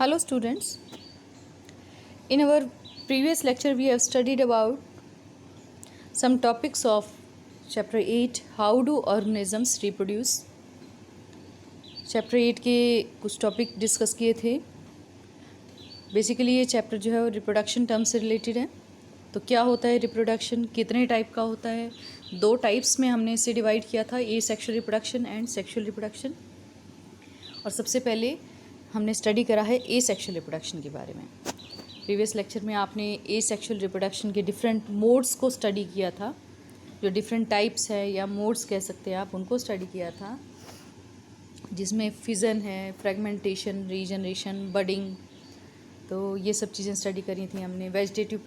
Hello students, in our previous lecture we have studied about some topics of chapter 8 how do organisms reproduce. chapter 8 के कुछ topic discuss किए थे. Basically ये chapter जो है वो रिप्रोडक्शन टर्म से रिलेटेड है. तो क्या होता है रिप्रोडक्शन, कितने टाइप का होता है, दो टाइप्स में हमने इसे डिवाइड किया था, asexual reproduction and sexual reproduction. और सबसे पहले हमने स्टडी करा है ए सेक्शुअल रिप्रोडक्शन के बारे में. प्रीवियस लेक्चर में आपने ए सेक्शुअल रिप्रोडक्शन के डिफरेंट मोड्स को स्टडी किया था, जो डिफरेंट टाइप्स है या मोड्स कह सकते हैं आप, उनको स्टडी किया था, जिसमें फिजन है, फ्रेगमेंटेशन, रीजनरेशन, बडिंग, तो ये सब चीज़ें स्टडी करी थी हमने. वेजिटेटिव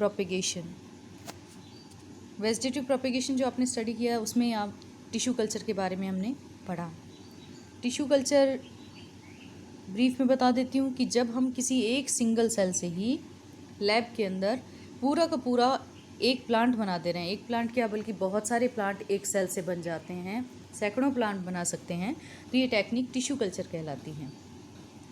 प्रोपेगेशन जो आपने स्टडी किया उसमें आप टिश्यू कल्चर के बारे में हमने पढ़ा. टिश्यू कल्चर ब्रीफ में बता देती हूँ कि जब हम किसी एक सिंगल सेल से ही लैब के अंदर पूरा का पूरा एक प्लांट बना दे रहे हैं, एक प्लांट क्या बल्कि बहुत सारे प्लांट एक सेल से बन जाते हैं, सैकड़ों प्लांट बना सकते हैं, तो ये टेक्निक टिश्यू कल्चर कहलाती है.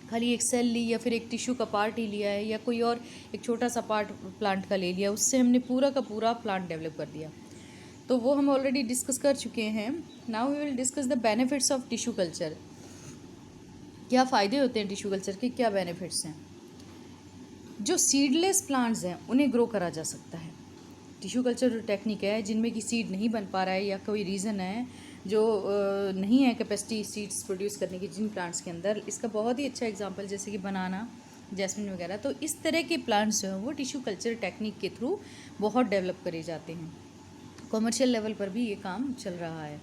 खाली एक सेल ली या फिर एक टिश्यू का पार्ट ही लिया है या कोई और एक छोटा सा पार्ट प्लांट का ले लिया, उससे हमने पूरा का पूरा प्लांट डेवलप कर दिया, तो वो हम ऑलरेडी डिस्कस कर चुके हैं. Now we will discuss the benefits of tissue culture. क्या फ़ायदे होते हैं टिश्यू कल्चर के, क्या बेनिफिट्स हैं. जो सीडलेस प्लांट्स हैं उन्हें ग्रो करा जा सकता है. टिश्यू कल्चर जो टेक्निक है जिनमें कि सीड नहीं बन पा रहा है या कोई रीज़न है जो नहीं है कैपेसिटी सीड्स प्रोड्यूस करने की जिन प्लांट्स के अंदर, इसका बहुत ही अच्छा एग्जांपल जैसे कि बनाना, जैस्मिन वगैरह, तो इस तरह के प्लांट्स जो हैं वो टिश्यू कल्चर टेक्निक के थ्रू बहुत डेवलप करे जाते हैं. कॉमर्शियल लेवल पर भी ये काम चल रहा है.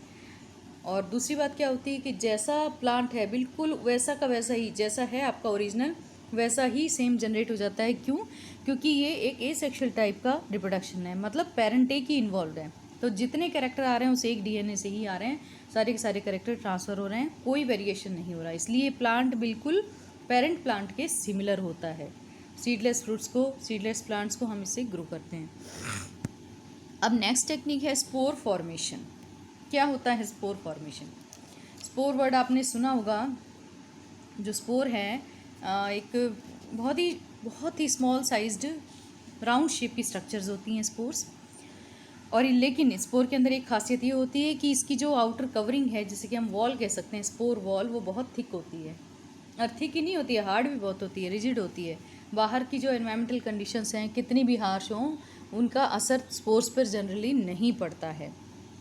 और दूसरी बात क्या होती है कि जैसा प्लांट है बिल्कुल वैसा का वैसा ही, जैसा है आपका ओरिजिनल वैसा ही सेम जनरेट हो जाता है. क्यों? क्योंकि ये एक ए सेक्शुअल टाइप का रिप्रोडक्शन है, मतलब पेरेंट एक ही इन्वॉल्व है. तो जितने कैरेक्टर आ रहे हैं उस एक डीएनए से ही आ रहे हैं, सारे के सारे कैरेक्टर ट्रांसफ़र हो रहे हैं, कोई वेरिएशन नहीं हो रहा. इसलिए प्लांट बिल्कुल पेरेंट प्लांट के सिमिलर होता है. सीडलेस फ्रूट्स को, सीडलेस प्लांट्स को हम इससे ग्रो करते हैं. अब नेक्स्ट टेक्निक है स्पोर फॉर्मेशन. क्या होता है स्पोर फॉर्मेशन? स्पोर वर्ड आपने सुना होगा. जो स्पोर है एक बहुत ही स्मॉल साइज्ड राउंड शेप की स्ट्रक्चर्स होती हैं स्पोर्स. और लेकिन स्पोर के अंदर एक खासियत ये होती है कि इसकी जो आउटर कवरिंग है, जिसे कि हम वॉल कह सकते हैं, स्पोर वॉल, वो बहुत थिक होती है. और थिक ही नहीं होती है, हार्ड भी बहुत होती है, रिजिड होती है. बाहर की जो एनवायरमेंटल कंडीशंस हैं कितनी भी हार्श हों, उनका असर स्पोर्स पर जनरली नहीं पड़ता है.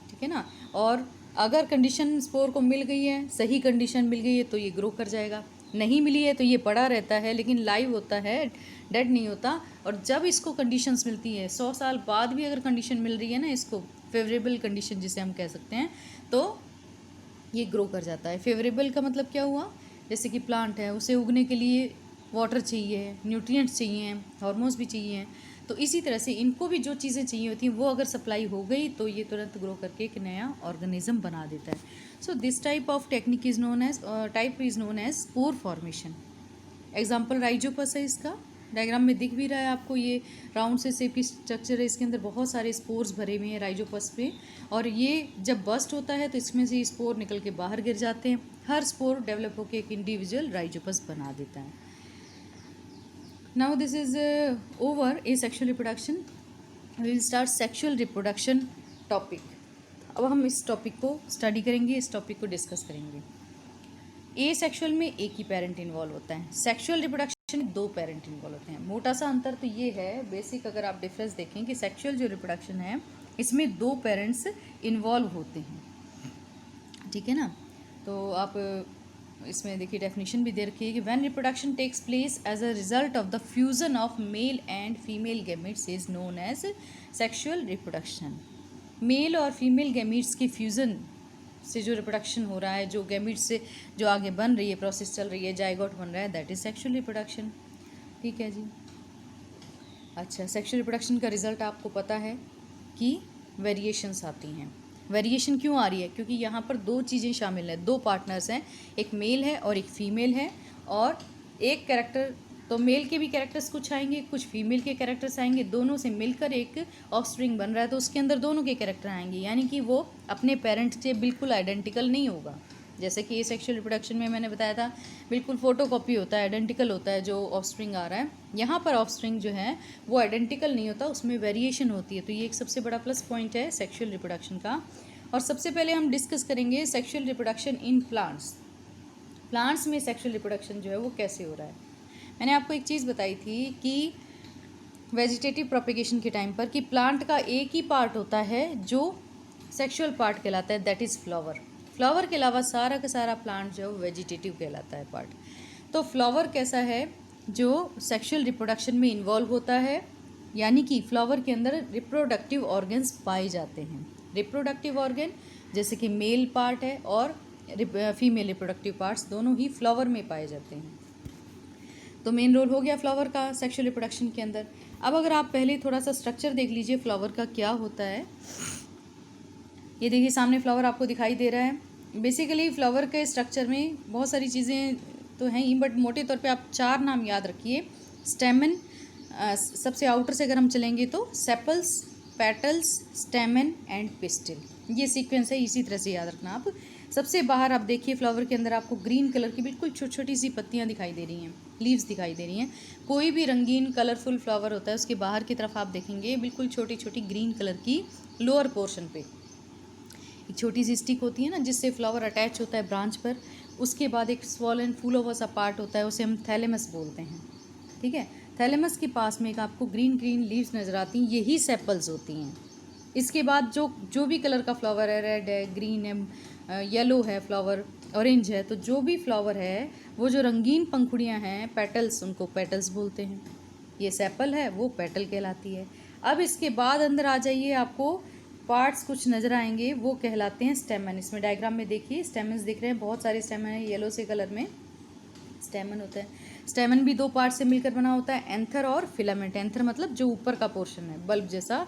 ठीक है ना. और अगर कंडीशन स्पोर को मिल गई है, सही कंडीशन मिल गई है, तो ये ग्रो कर जाएगा. नहीं मिली है तो ये पड़ा रहता है लेकिन लाइव होता है, डेड नहीं होता. और जब इसको कंडीशंस मिलती है, 100 साल बाद भी अगर कंडीशन मिल रही है ना, इसको फेवरेबल कंडीशन जिसे हम कह सकते हैं, तो ये ग्रो कर जाता है. फेवरेबल का मतलब क्या हुआ? जैसे कि प्लांट है, उसे उगने के लिए वाटर चाहिए, न्यूट्रिएंट्स चाहिए, हार्मोन्स भी चाहिए. तो इसी तरह से इनको भी जो चीज़ें चाहिए होती हैं वो अगर सप्लाई हो गई तो ये तुरंत ग्रो करके एक नया ऑर्गेनिज्म बना देता है. So this type of technique is known as spore formation. Example rhizopus है. इसका डायग्राम में दिख भी रहा है आपको, ये राउंड से शेप की स्ट्रक्चर है, इसके अंदर बहुत सारे स्पोर्स भरे हुए हैं राइजोपस पे. और ये जब बस्ट होता है तो इसमें से स्पोर निकल के बाहर गिर जाते हैं. हर स्पोर डेवलप होकर एक इंडिविजुअल राइजोपस बना देता है. Now this is over asexual reproduction. We will start sexual reproduction topic. अब हम इस टॉपिक को स्टडी करेंगे, इस टॉपिक को डिस्कस करेंगे. ए सेक्शुअल में एक ही पेरेंट इन्वॉल्व होता है, सेक्शुअल रिप्रोडक्शन में दो पेरेंट इन्वॉल्व होते हैं. मोटा सा अंतर तो ये है बेसिक, अगर आप डिफरेंस देखें कि सेक्शुअल जो रिप्रोडक्शन है इसमें दो पेरेंट्स इन्वॉल्व होते हैं. ठीक है ना. तो आप इसमें देखिए डेफिनेशन भी दे रखी है कि when reproduction takes place as a result of the fusion of male and female gametes is known as sexual reproduction. Male और फीमेल गैमेट्स के फ्यूजन से जो रिप्रोडक्शन हो रहा है, जो गैमेट्स से जो आगे बन रही है, प्रोसेस चल रही है, जाइगोट बन रहा है, दैट इज सेक्शुअल रिप्रोडक्शन. ठीक है जी. अच्छा, सेक्शुअल रिप्रोडक्शन का रिजल्ट आपको पता है कि वेरिएशंस आती हैं. वेरिएशन क्यों आ रही है? क्योंकि यहाँ पर दो चीज़ें शामिल हैं, दो पार्टनर्स हैं, एक मेल है और एक फीमेल है. और एक कैरेक्टर, तो मेल के भी कैरेक्टर्स कुछ आएंगे, कुछ फीमेल के कैरेक्टर्स आएंगे, दोनों से मिलकर एक ऑफस्प्रिंग बन रहा है, तो उसके अंदर दोनों के कैरेक्टर आएंगे, यानी कि वो अपने पेरेंट्स से बिल्कुल आइडेंटिकल नहीं होगा. जैसे कि सेक्सुअल रिप्रोडक्शन में मैंने बताया था बिल्कुल फोटोकॉपी होता है, आइडेंटिकल होता है जो ऑफस्प्रिंग आ रहा है। यहाँ पर ऑफस्प्रिंग जो है वो आइडेंटिकल नहीं होता, उसमें वेरिएशन होती है। तो ये एक सबसे बड़ा प्लस पॉइंट है सेक्सुअल रिप्रोडक्शन का। और सबसे पहले हम डिस्कस करेंगे sexual reproduction in plants. Plants में सेक्सुअल रिप्रोडक्शन जो है वो कैसे हो रहा है। मैंने आपको एक चीज़ बताई थी कि वेजिटेटिव प्रोपेगेशन के टाइम पर कि प्लांट का एक ही पार्ट होता है जो सेक्सुअल पार्ट कहलाता है, दैट इज़ फ्लावर। फ्लावर के अलावा सारा का सारा प्लांट जो है वो वेजिटेटिव कहलाता है पार्ट। तो फ्लावर कैसा है जो सेक्सुअल रिप्रोडक्शन में इन्वॉल्व होता है, यानी कि फ्लावर के अंदर रिप्रोडक्टिव ऑर्गन्स पाए जाते हैं। रिप्रोडक्टिव ऑर्गन जैसे कि मेल पार्ट है और फीमेल रिप्रोडक्टिव पार्ट्स दोनों ही फ्लावर में पाए जाते हैं। तो मेन रोल हो गया फ्लावर का सेक्सुअल रिप्रोडक्शन के अंदर। अब अगर आप पहले थोड़ा सा स्ट्रक्चर देख लीजिए फ्लावर का क्या होता है। ये देखिए सामने फ्लावर आपको दिखाई दे रहा है। बेसिकली फ्लावर के स्ट्रक्चर में बहुत सारी चीज़ें तो हैं ही, बट मोटे तौर पे आप 4 नाम याद रखिए। स्टेमन, सबसे आउटर से अगर हम चलेंगे तो सेपल्स, पेटल्स, स्टेमन एंड पिस्टिल। ये सीक्वेंस है, इसी तरह से याद रखना आप। सबसे बाहर आप देखिए फ्लावर के अंदर आपको ग्रीन कलर की बिल्कुल छोटी छोटी सी पत्तियाँ दिखाई दे रही हैं, लीव्स दिखाई दे रही हैं। कोई भी रंगीन कलरफुल फ्लावर होता है उसके बाहर की तरफ आप देखेंगे बिल्कुल छोटी छोटी ग्रीन कलर की लोअर पोर्शन पे एक छोटी सी स्टिक होती है ना, जिससे फ्लावर अटैच होता है ब्रांच पर। उसके बाद एक स्वॉलन फूला हुआ सा पार्ट होता है, उसे हम थैलेमस बोलते हैं। ठीक है, थैलेमस के पास में एक आपको ग्रीन ग्रीन लीव्स नज़र आती हैं, यही सेपल्स होती हैं। इसके बाद जो भी कलर का फ्लावर है, रेड है, ग्रीन है, येलो है फ्लावर, ऑरेंज है, तो जो भी फ्लावर है वो जो रंगीन पंखुड़ियाँ हैं, पेटल्स, उनको पेटल्स बोलते हैं। ये सेपल है वो पेटल कहलाती है। अब इसके बाद अंदर आ जाइए, आपको पार्ट्स कुछ नज़र आएंगे, वो कहलाते हैं स्टेमन। इसमें डायग्राम में देखिए स्टेमन्स दिख रहे हैं, बहुत सारे स्टेमन है, येलो से कलर में स्टेमन होता है। स्टेमन भी 2 पार्ट से मिलकर बना होता है, एंथर और फिलामेंट। एंथर मतलब जो ऊपर का पोर्शन है बल्ब जैसा,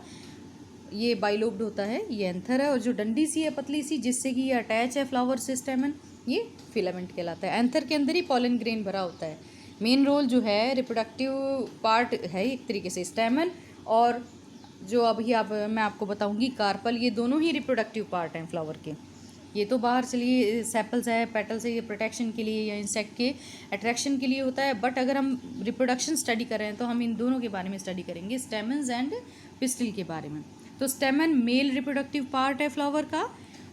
ये बाइलोब्ड होता है, ये एंथर है। और जो डंडी सी है पतली सी जिससे कि ये अटैच है फ्लावर से स्टेमन, ये फिलामेंट कहलाता है। एंथर के अंदर ही पॉलन ग्रेन भरा होता है। मेन रोल जो है रिप्रोडक्टिव पार्ट है एक तरीके से स्टेमन, और जो अभी मैं आपको बताऊंगी कार्पल, ये दोनों ही रिप्रोडक्टिव पार्ट हैं फ्लावर के। ये तो बाहर चलिए सेपल्स है, पेटल्स है, ये प्रोटेक्शन के लिए या इंसेक्ट के अट्रैक्शन के लिए होता है। बट अगर हम रिप्रोडक्शन स्टडी कर रहे हैं तो हम इन दोनों के बारे में स्टडी करेंगे, स्टेमन्स एंड पिस्टिल के बारे में। तो स्टेमन मेल रिप्रोडक्टिव पार्ट है फ्लावर का,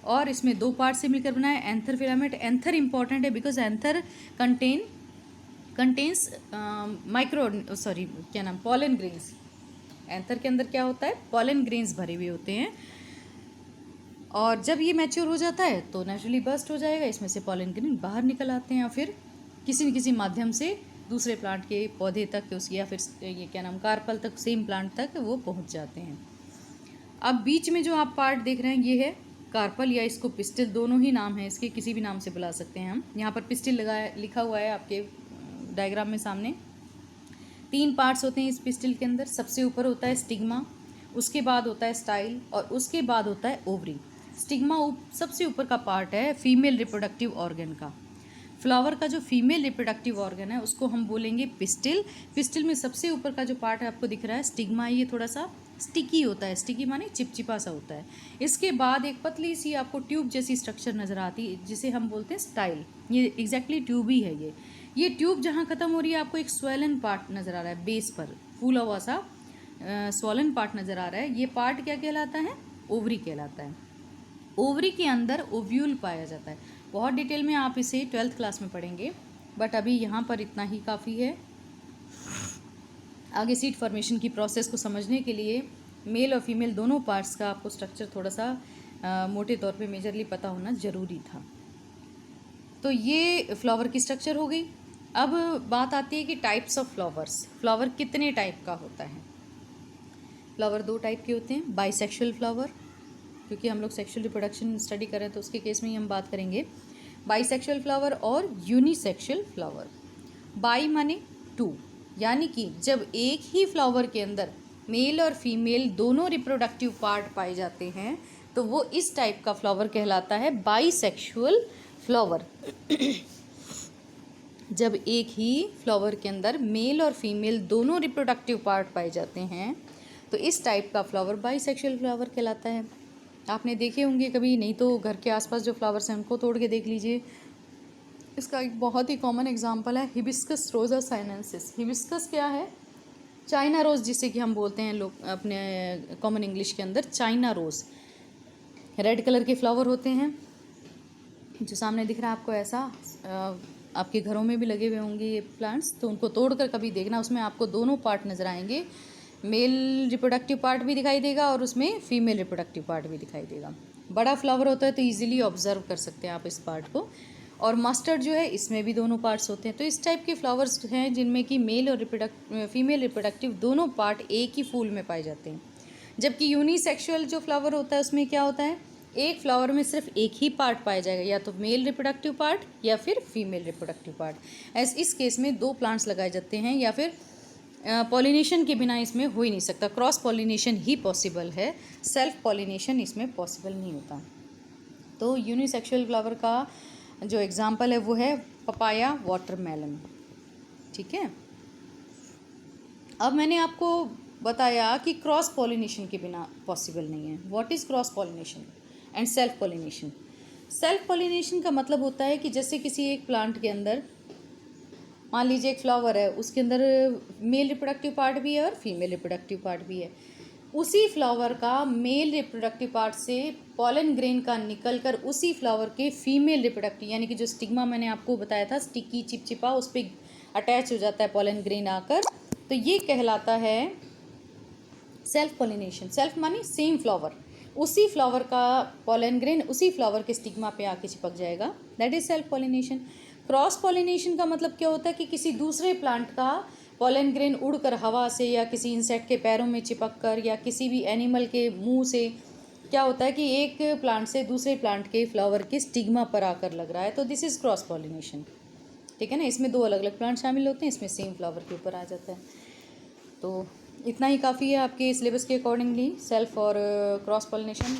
और इसमें 2 पार्ट से मिलकर बना है, एंथर फिलामेंट। एंथर इंपॉर्टेंट है because anther contains pollen grains. Anther के अंदर क्या होता है, पॉलन ग्रेन्स भरे हुए होते हैं, और जब ये मैच्योर हो जाता है तो नेचुरली बर्स्ट हो जाएगा, इसमें से पॉलन ग्रेन बाहर निकल आते हैं, और फिर किसी न किसी माध्यम से दूसरे प्लांट के पौधे तक या फिर ये कार्पल तक, सेम प्लांट तक वो पहुंच जाते हैं। अब बीच में जो आप पार्ट देख रहे हैं ये है कार्पल, या इसको पिस्टिल, दोनों ही नाम है इसके, किसी भी नाम से बुला सकते हैं हम। यहाँ पर पिस्टिल लिखा हुआ है आपके डायग्राम में सामने। 3 पार्ट्स होते हैं इस पिस्टिल के अंदर। सबसे ऊपर होता है स्टिग्मा, उसके बाद होता है स्टाइल, और उसके बाद होता है ओवरी। स्टिग्मा सबसे ऊपर का पार्ट है फीमेल रिप्रोडक्टिव ऑर्गन का। फ्लावर का जो फीमेल रिप्रोडक्टिव ऑर्गन है उसको हम बोलेंगे पिस्टिल। पिस्टिल में सबसे ऊपर का जो पार्ट है आपको दिख रहा है स्टिग्मा, ये थोड़ा सा स्टिकी होता है, स्टिकी माने चिपचिपा सा होता है। इसके बाद एक पतली सी आपको ट्यूब जैसी स्ट्रक्चर नज़र आती है जिसे हम बोलते हैं स्टाइल। ये एग्जैक्टली ट्यूब ही है। ये ट्यूब जहाँ ख़त्म हो रही है आपको एक स्वैलन पार्ट नज़र आ रहा है, बेस पर फूला हुआ सा स्वॉलन पार्ट नज़र आ रहा है। ये पार्ट क्या कहलाता है, ओवरी कहलाता है। ओवरी के अंदर ओव्यूल पाया जाता है। बहुत डिटेल में आप इसे 12th क्लास में पढ़ेंगे, बट अभी यहाँ पर इतना ही काफ़ी है। आगे सीड फॉर्मेशन की प्रोसेस को समझने के लिए मेल और फीमेल दोनों पार्ट्स का आपको स्ट्रक्चर थोड़ा सा मोटे तौर पे मेजरली पता होना ज़रूरी था। तो ये फ्लावर की स्ट्रक्चर हो गई। अब बात आती है कि टाइप्स ऑफ फ्लावर्स। फ्लावर कितने टाइप का होता है। फ्लावर 2 टाइप के होते हैं, बाइसेक्सुअल फ्लावर, क्योंकि हम लोग सेक्सुअल रिप्रोडक्शन स्टडी कर रहे हैं तो उसके केस में ही हम बात करेंगे बाइसेक्सुअल फ्लावर और यूनिसेक्सुअल फ्लावर। बाई माने 2, यानी कि जब एक ही फ्लावर के अंदर मेल और फीमेल दोनों रिप्रोडक्टिव पार्ट पाए जाते हैं तो वो इस टाइप का फ्लावर कहलाता है बाइसेक्सुअल फ्लावर। जब एक ही फ्लावर के अंदर मेल और फीमेल दोनों रिप्रोडक्टिव पार्ट पाए जाते हैं तो इस टाइप का फ्लावर बाइसेक्सुअल फ्लावर कहलाता है। आपने देखे होंगे कभी, नहीं तो घर के आसपास जो फ्लावर्स हैं उनको तोड़ के देख लीजिए। इसका एक बहुत ही कॉमन एग्जांपल है हिबिस्कस रोजा साइनेंसिस। हिबिस्कस क्या है? चाइना रोज़, जिसे कि हम बोलते हैं लोग अपने कॉमन इंग्लिश के अंदर चाइना रोज़। रेड कलर के फ्लावर होते हैं, जो सामने दिख रहा है आपको ऐसा। आपके घरों में भी लगे हुए होंगे ये प्लांट्स, तो उनको तोड़कर कभी देखना, उसमें आपको दोनों पार्ट नज़र आएंगे। मेल रिप्रोडक्टिव पार्ट भी दिखाई देगा और उसमें फीमेल रिप्रोडक्टिव पार्ट भी दिखाई देगा। बड़ा फ्लावर होता है तो ईजिली ऑब्जर्व कर सकते हैं आप इस पार्ट को। और मस्टर्ड जो है, इसमें भी दोनों पार्ट्स होते हैं। तो इस टाइप के फ्लावर्स हैं जिनमें कि मेल और फीमेल रिप्रोडक्टिव दोनों पार्ट एक ही फूल में पाए जाते हैं। जबकि यूनिसेक्सुअल जो फ्लावर होता है उसमें क्या होता है, एक फ्लावर में सिर्फ एक ही पार्ट पाया जाएगा, या तो मेल रिप्रोडक्टिव पार्ट या फिर फीमेल रिप्रोडक्टिव पार्ट। इस केस में दो प्लांट्स लगाए जाते हैं, या फिर पॉलिनेशन के बिना इसमें हो ही नहीं सकता। क्रॉस पॉलिनेशन ही पॉसिबल है, सेल्फ पॉलिनेशन इसमें पॉसिबल नहीं होता। तो यूनिसेक्सुअल फ्लावर का जो एग्जाम्पल है वो है पपाया, वाटरमेलन। ठीक है। अब मैंने आपको बताया कि क्रॉस पॉलिनेशन के बिना पॉसिबल नहीं है। What is cross pollination and self pollination? Self pollination का मतलब होता है कि जैसे किसी एक प्लांट के अंदर, मान लीजिए एक फ्लावर है, उसके अंदर मेल रिप्रोडक्टिव पार्ट भी है और फीमेल रिप्रोडक्टिव पार्ट भी है। उसी फ्लावर का मेल रिप्रोडक्टिव पार्ट से पॉलन ग्रेन का निकलकर उसी फ्लावर के फीमेल रिप्रोडक्टिव, यानी कि जो स्टिग्मा मैंने आपको बताया था, स्टिकी चिपचिपा, उस पर अटैच हो जाता है पॉलन ग्रेन आकर, तो ये कहलाता है सेल्फ पॉलिनेशन। सेल्फ मानी सेम फ्लावर, उसी फ्लावर का पॉलन ग्रेन उसी फ्लावर के स्टिग्मा पे आके चिपक जाएगा, that is self pollination. Cross pollination का मतलब क्या होता है कि किसी दूसरे प्लांट का पॉलन ग्रेन उड़कर हवा से या किसी इंसेक्ट के पैरों में चिपक कर या किसी भी एनिमल के मुंह से क्या होता है कि एक प्लांट से दूसरे प्लांट के फ्लावर के स्टिग्मा पर आकर लग रहा है, तो दिस इज़ क्रॉस पॉलिनेशन। ठीक है ना। इसमें दो अलग अलग प्लांट शामिल होते हैं, इसमें सेम फ्लावर के ऊपर आ जाता है। तो इतना ही काफ़ी है आपके सिलेबस के अकॉर्डिंगली, सेल्फ और क्रॉस पॉलिनेशन।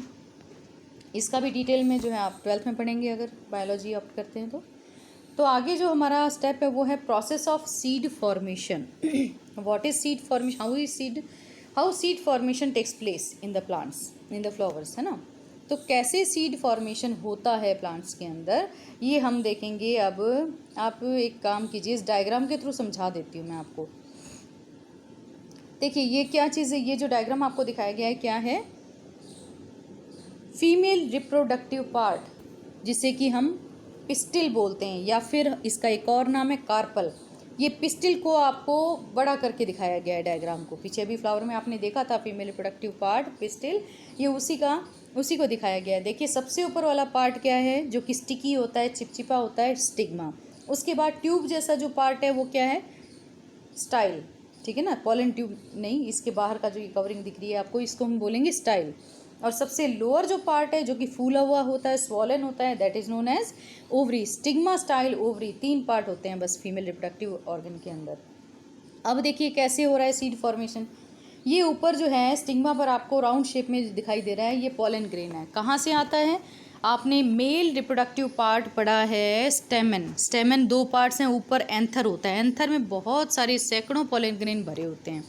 इसका भी डिटेल में जो है आप 12th में पढ़ेंगे अगर बायोलॉजी ऑप्ट करते हैं तो आगे जो हमारा स्टेप है वो है process of seed formation. What is seed formation, how seed formation takes place in the plants, in the flowers, है ना। तो कैसे सीड फॉर्मेशन होता है प्लांट्स के अंदर, ये हम देखेंगे। अब आप एक काम कीजिए, इस डायग्राम के थ्रू समझा देती हूँ मैं आपको। देखिए ये क्या चीज़ है, ये जो डायग्राम आपको दिखाया गया है क्या है, फीमेल रिप्रोडक्टिव पार्ट, जिसे कि हम पिस्टिल बोलते हैं, या फिर इसका एक और नाम है कार्पल। ये पिस्टिल को आपको बड़ा करके दिखाया गया है डायग्राम को। पीछे भी फ्लावर में आपने देखा था फीमेल रिप्रोडक्टिव पार्ट पिस्टिल, ये उसी को दिखाया गया है। देखिए सबसे ऊपर वाला पार्ट क्या है, जो कि स्टिकी होता है, चिपचिपा होता है, स्टिग्मा। उसके बाद ट्यूब जैसा जो पार्ट है वो क्या है, स्टाइल। ठीक है ना, पॉलन ट्यूब नहीं, इसके बाहर का जो ये कवरिंग दिख रही है आपको, इसको हम बोलेंगे स्टाइल। और सबसे लोअर जो पार्ट है जो कि फूला हुआ होता है, स्वॉलन होता है, that is known as ovary. Stigma, style, ovary, 3 part होते हैं बस फीमेल रिप्रोडक्टिव ऑर्गन के अंदर। अब देखिए कैसे हो रहा है सीड फॉर्मेशन। ये ऊपर जो है स्टिग्मा पर आपको राउंड शेप में दिखाई दे रहा है, ये पॉलन ग्रेन है। कहाँ से आता है, आपने मेल रिप्रोडक्टिव पार्ट पढ़ा है स्टेमन। स्टेमन 2 पार्ट्स हैं, ऊपर एंथर होता है। एंथर में बहुत सारे सैकड़ों पॉलन ग्रेन भरे होते हैं।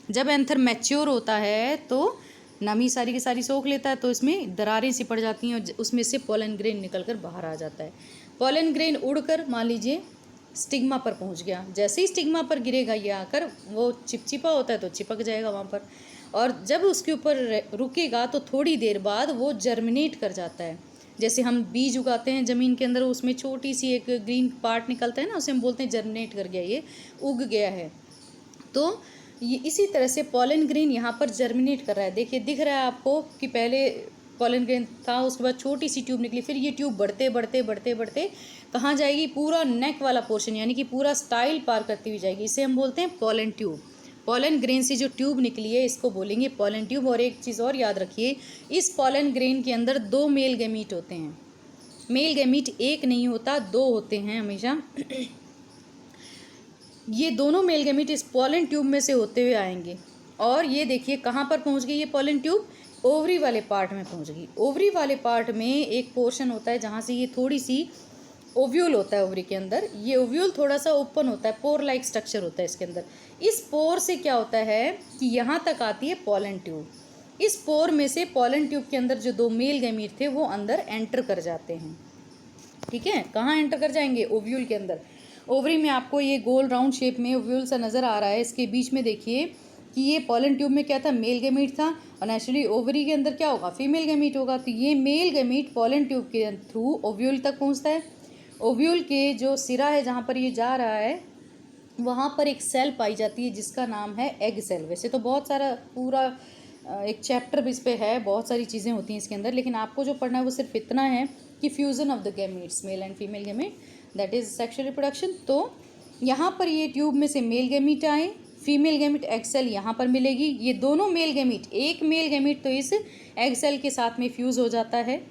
जब एंथर मैच्योर होता है तो नमी सारी की सारी सोख लेता है, तो इसमें दरारें सी पड़ जाती हैं और उसमें से पॉलन ग्रेन निकलकर बाहर आ जाता है। पॉलन ग्रेन उड़कर मान लीजिए स्टिग्मा पर पहुंच गया, जैसे ही स्टिग्मा पर गिरेगा ये आकर, वो चिपचिपा होता है तो चिपक जाएगा वहाँ पर, और जब उसके ऊपर रुकेगा तो थोड़ी देर बाद वो जर्मिनेट कर जाता है। जैसे हम बीज उगाते हैं ज़मीन के अंदर, उसमें छोटी सी एक ग्रीन पार्ट निकलता है ना, उसे हम बोलते हैं जर्मिनेट कर गया, ये उग गया है। तो ये इसी तरह से पॉलन ग्रेन यहाँ पर जर्मिनेट कर रहा है। देखिए दिख रहा है आपको कि पहले पॉलन ग्रेन था, उसके बाद छोटी सी ट्यूब निकली, फिर ये ट्यूब बढ़ते बढ़ते बढ़ते बढ़ते कहाँ जाएगी, पूरा नेक वाला पोर्शन यानी कि पूरा स्टाइल पार करती हुई जाएगी। इसे हम बोलते हैं पॉलन ट्यूब। पॉलन ग्रेन से जो ट्यूब निकली है इसको बोलेंगे पॉलन ट्यूब। और एक चीज़ और याद रखिए, इस पॉलन ग्रेन के अंदर 2 मेल गैमीट होते हैं। मेल गैमीट एक नहीं होता, 2 होते हैं हमेशा। ये दोनों मेल गैमीट इस पॉलन ट्यूब में से होते हुए आएंगे। और ये देखिए कहाँ पर पहुँच गई ये पॉलन ट्यूब, ओवरी वाले पार्ट में पहुँच गई। ओवरी वाले पार्ट में एक पोर्शन होता है जहाँ से ये थोड़ी सी ओव्यूल होता है ओवरी के अंदर। ये ओव्यूल थोड़ा सा ओपन होता है, पोर लाइक स्ट्रक्चर होता है इसके अंदर। इस पोर से क्या होता है कि यहाँ तक आती है पॉलन ट्यूब। इस पोर में से पॉलन ट्यूब के अंदर जो 2 मेल गैमीट थे वो अंदर एंटर कर जाते हैं। ठीक है, कहाँ एंटर कर जाएंगे? ओव्यूल के अंदर। ओवरी में आपको ये गोल राउंड शेप में ओव्यूल सा नज़र आ रहा है। इसके बीच में देखिए कि ये पॉलन ट्यूब में क्या था? मेल गैमीट था, और नेचुरली ओवरी के अंदर क्या होगा? फीमेल गैमीट होगा। तो ये मेल गैमीट पॉलन ट्यूब के थ्रू ओव्यूल तक पहुंचता है। ओव्यूल के जो सिरा है जहाँ पर ये जा रहा है, वहाँ पर एक सेल पाई जाती है जिसका नाम है एग सेल। वैसे तो बहुत सारा पूरा एक चैप्टर भी इस पे है, बहुत सारी चीज़ें होती हैं इसके अंदर, लेकिन आपको जो पढ़ना है वो सिर्फ इतना है कि fusion of the gametes, mail and female gamete, that is sexual reproduction. तो यहाँ पर ये ट्यूब में से मेल गैमीट आए, फीमेल गैमीट एग सेल यहाँ पर मिलेगी। ये दोनों मेल गैमीट, एक मेल गैमीट तो इस एग सेल के साथ में फ्यूज़ हो जाता है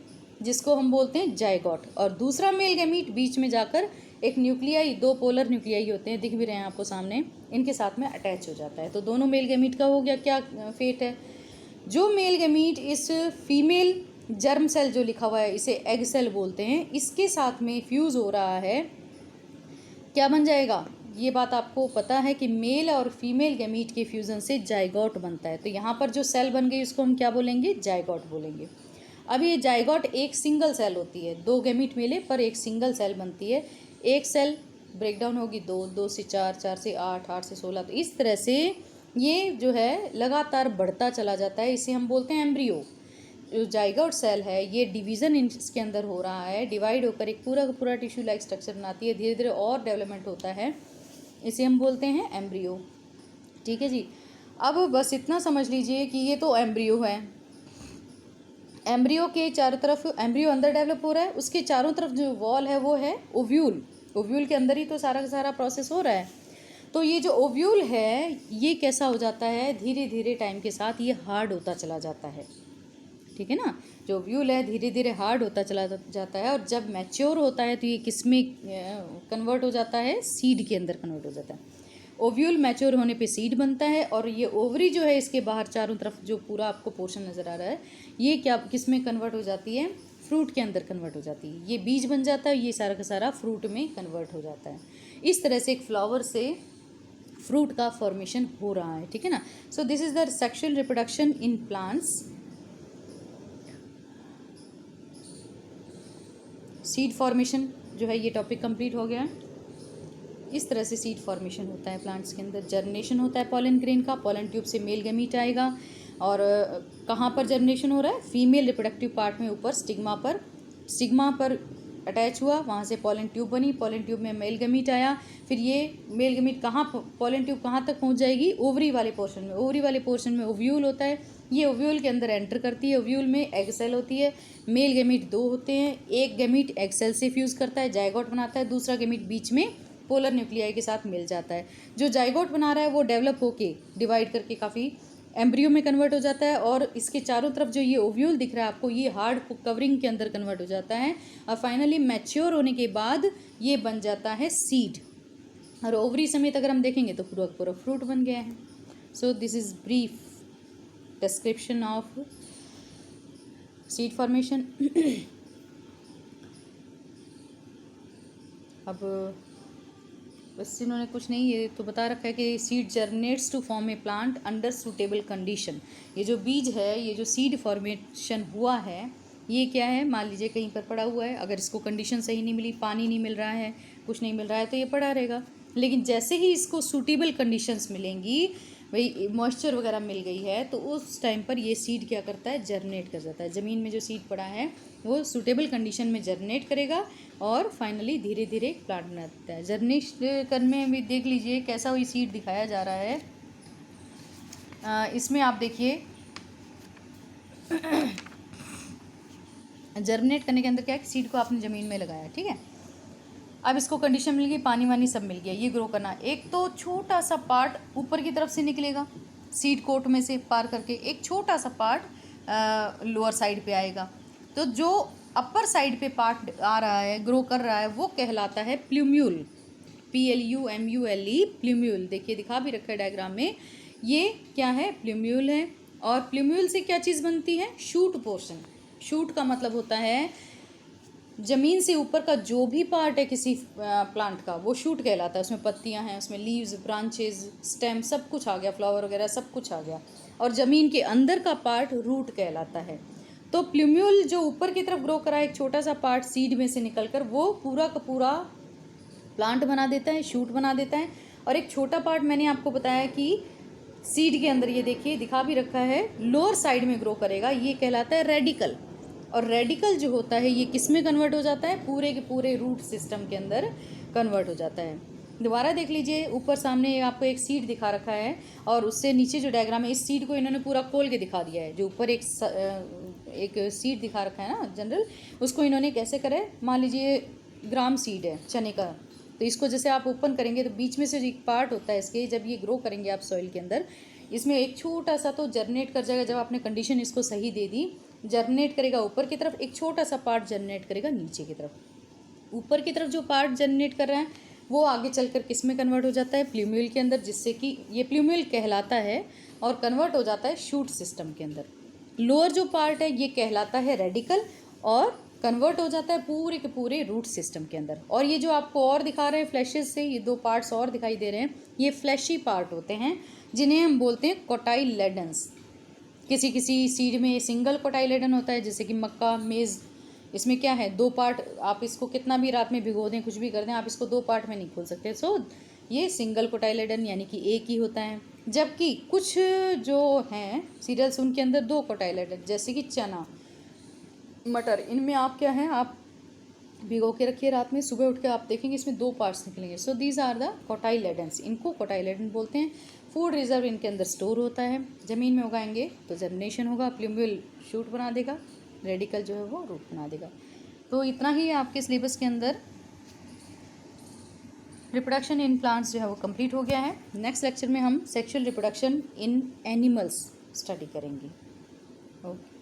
जिसको हम बोलते हैं जाइगोट, और दूसरा मेल गैमीट बीच में जाकर एक न्यूक्लियाई, 2 पोलर न्यूक्लियाई होते हैं, दिख भी रहे हैं आपको सामने, इनके साथ में अटैच हो जाता है। तो दोनों मेल गैमीट का हो गया क्या फेट है? जो मेल गैमीट इस फीमेल जर्म सेल जो लिखा हुआ है, इसे एग सेल बोलते हैं, इसके साथ में फ्यूज़ हो रहा है, क्या बन जाएगा? ये बात आपको पता है कि मेल और फीमेल गैमीट के फ्यूज़न से जाइगोट बनता है। तो यहाँ पर जो सेल बन गई उसको हम क्या बोलेंगे? जाइगोट बोलेंगे। अब ये जाइगोट एक सिंगल सेल होती है, 2 गैमीट मिले पर एक सिंगल सेल बनती है। एक सेल ब्रेकडाउन होगी 2, 2 से 4, 4 से 8, 8 से 16। तो इस तरह से ये जो है लगातार बढ़ता चला जाता है, इसे हम बोलते हैं एम्ब्रियो। जो जाइगोट सेल है ये डिवीज़न इसके अंदर हो रहा है, डिवाइड होकर एक पूरा का पूरा टिश्यू लाइक स्ट्रक्चर बनाती है, धीरे धीरे और डेवलपमेंट होता है, इसे हम बोलते हैं एम्ब्रियो। ठीक है जी। अब बस इतना समझ लीजिए कि ये तो एम्ब्रियो है, एम्ब्रियो के चारों तरफ एम्ब्रियो अंदर डेवलप हो रहा है, उसके चारों तरफ जो वॉल है वो है ओव्यूल। ओव्यूल के अंदर ही तो सारा का सारा प्रोसेस हो रहा है। तो ये जो ओव्यूल है ये कैसा हो जाता है? धीरे धीरे टाइम के साथ ये हार्ड होता चला जाता है। ठीक है ना, जो ओव्यूल है धीरे धीरे हार्ड होता चला जाता है, और जब मैच्योर होता है तो ये किस में कन्वर्ट हो जाता है? सीड के अंदर कन्वर्ट हो जाता है। ओव्यूल मैच्योर होने पे सीड बनता है, और ये ओवरी जो है इसके बाहर चारों तरफ जो पूरा आपको पोर्शन नज़र आ रहा है, ये क्या किस में कन्वर्ट हो जाती है? फ्रूट के अंदर कन्वर्ट हो जाती है। ये बीज बन जाता है, ये सारा का सारा फ्रूट में कन्वर्ट हो जाता है। इस तरह से एक फ्लावर से फ्रूट का फॉर्मेशन हो रहा है। ठीक है ना। So this is the sexual reproduction in plants. Seed formation जो है ये टॉपिक कंप्लीट हो गया है। इस तरह से सीड फॉर्मेशन होता है प्लांट्स के अंदर। जर्मिनेशन होता है पॉलन ग्रेन का, पॉलन ट्यूब से मेल गैमीट आएगा, और कहाँ पर जर्मिनेशन हो रहा है? फीमेल रिप्रोडक्टिव पार्ट में, ऊपर स्टिग्मा पर अटैच हुआ, वहाँ से पॉलन ट्यूब बनी, पॉलन ट्यूब में मेल गैमीट आया, फिर ये मेल गैमीट कहाँ, पॉलन ट्यूब कहाँ तक पहुँच जाएगी? ओवरी वाले पोर्शन में। ओवरी वाले पोर्शन में ओव्यूल होता है, ये ओव्यूल के अंदर एंटर करती है। ओव्यूल में एग सेल होती है, मेल गैमीट 2 होते हैं, एक गैमीट एग सेल से फ्यूज़ करता है, जाइगोट बनाता है, दूसरा गैमीट बीच में पोलर न्यूक्लियाई के साथ मिल जाता है। जो जाइगोट बना रहा है वो डेवलप होके डिवाइड करके काफ़ी एम्ब्रियो में कन्वर्ट हो जाता है, और इसके चारों तरफ जो ये ओव्यूल दिख रहा है आपको, ये हार्ड कवरिंग के अंदर कन्वर्ट हो जाता है, और फाइनली मैच्योर होने के बाद ये बन जाता है सीड, और ओवरी समेत अगर हम देखेंगे तो पूरा पूरा फ्रूट बन गया है। So this is brief description of seed formation. अब बस इन्होंने कुछ नहीं, ये तो बता रखा है कि seed germinates to form a plant under suitable condition. ये जो बीज है, ये जो सीड फॉर्मेशन हुआ है, ये क्या है? मान लीजिए कहीं पर पड़ा हुआ है, अगर इसको कंडीशन सही नहीं मिली, पानी नहीं मिल रहा है, कुछ नहीं मिल रहा है, तो ये पड़ा रहेगा। लेकिन जैसे ही इसको सूटेबल कंडीशंस मिलेंगी, भाई मॉइस्चर वगैरह मिल गई है, तो उस टाइम पर ये सीड क्या करता है? जर्मिनेट कर जाता है। ज़मीन में जो सीड पड़ा है वो सूटेबल कंडीशन में जर्मिनेट करेगा, और फाइनली धीरे धीरे प्लांट बनाता है। जर्मिनेट करने में भी देख लीजिए कैसा हुई सीड दिखाया जा रहा है। इसमें आप देखिए जर्मिनेट करने के अंदर क्या है? सीड को आपने ज़मीन में लगाया, ठीक है। अब इसको कंडीशन मिल गई, पानी वानी सब मिल गया, ये ग्रो करना। एक तो छोटा सा पार्ट ऊपर की तरफ से निकलेगा, सीड कोट में से पार करके एक छोटा सा पार्ट लोअर साइड पे आएगा। तो जो अपर साइड पे पार्ट आ रहा है, ग्रो कर रहा है, वो कहलाता है प्लूम्यूल, PLUMULE, प्लूम्यूल। देखिए दिखा भी रखा है डायग्राम में, ये क्या है? प्लूम्यूल है। और प्लूम्यूल से क्या चीज़ बनती है? Shoot portion. शूट का मतलब होता है ज़मीन से ऊपर का जो भी पार्ट है किसी प्लांट का वो शूट कहलाता है। उसमें पत्तियां हैं, उसमें लीव्स, ब्रांचेस, स्टेम सब कुछ आ गया, फ्लावर वगैरह सब कुछ आ गया। और ज़मीन के अंदर का पार्ट रूट कहलाता है। तो प्लूम्यूल जो ऊपर की तरफ ग्रो करा है, एक छोटा सा पार्ट सीड में से निकलकर वो पूरा का पूरा प्लांट बना देता है, शूट बना देता है। और एक छोटा पार्ट मैंने आपको बताया कि सीड के अंदर, ये देखिए दिखा भी रखा है, लोअर साइड में ग्रो करेगा, ये कहलाता है रेडिकल। और रेडिकल जो होता है ये किस में कन्वर्ट हो जाता है? पूरे के पूरे रूट सिस्टम के अंदर कन्वर्ट हो जाता है। दोबारा देख लीजिए, ऊपर सामने आपको एक सीड दिखा रखा है और उससे नीचे जो डायग्राम है, इस सीड को इन्होंने पूरा खोल के दिखा दिया है। जो ऊपर एक सीड दिखा रखा है ना जनरल, उसको इन्होंने कैसे करा है, मान लीजिए ग्राम सीड है चने का, तो इसको जैसे आप ओपन करेंगे तो बीच में से एक पार्ट होता है इसके, जब ये ग्रो करेंगे आप सॉइल के अंदर, इसमें एक छोटा सा तो जर्मिनेट कर जाएगा। जब आपने कंडीशन इसको सही दे दी, जर्मिनेट करेगा ऊपर की तरफ, एक छोटा सा पार्ट जर्मिनेट करेगा नीचे की तरफ। ऊपर की तरफ जो पार्ट जर्मिनेट कर रहा है वो आगे चलकर किस में कन्वर्ट हो जाता है? प्लूम्यूल के अंदर, जिससे कि ये प्लूम्यूल कहलाता है और कन्वर्ट हो जाता है शूट सिस्टम के अंदर। लोअर जो पार्ट है ये कहलाता है रेडिकल और कन्वर्ट हो जाता है पूरे के पूरे रूट सिस्टम के अंदर। और ये जो आपको और दिखा रहे हैं फ्लैशेस से, ये दो पार्ट्स और दिखाई दे रहे हैं, ये फ्लैशी पार्ट होते हैं जिन्हें हम बोलते हैं कोटाइलेडन्स। किसी किसी सीड में सिंगल कोटाइलेडन होता है, जैसे कि मक्का, मेज़, इसमें क्या है, दो पार्ट। आप इसको कितना भी रात में भिगो दें, कुछ भी कर दें, आप इसको दो पार्ट में नहीं खोल सकते। सो ये सिंगल कोटाइलेडन यानी कि एक ही होता है। जबकि कुछ जो हैं सीरियल्स उनके अंदर दो कोटाइलेडन, जैसे कि चना, मटर, इनमें आप क्या है, आप भिगो के रखिए रात में, सुबह उठ के आप देखेंगे इसमें दो पार्ट्स निकलेंगे। सो दीज आर द कोटाइलेडन्स, इनको कोटाइलेडन बोलते हैं। फूड रिजर्व इनके अंदर स्टोर होता है। ज़मीन में उगाएंगे तो जर्मिनेशन होगा, प्लूम्यूल शूट बना देगा, रेडिकल जो है वो रूट बना देगा। तो इतना ही आपके सिलेबस के अंदर रिप्रोडक्शन इन प्लांट्स जो है वो कंप्लीट हो गया है। नेक्स्ट लेक्चर में हम sexual reproduction in animals study करेंगे। ओके।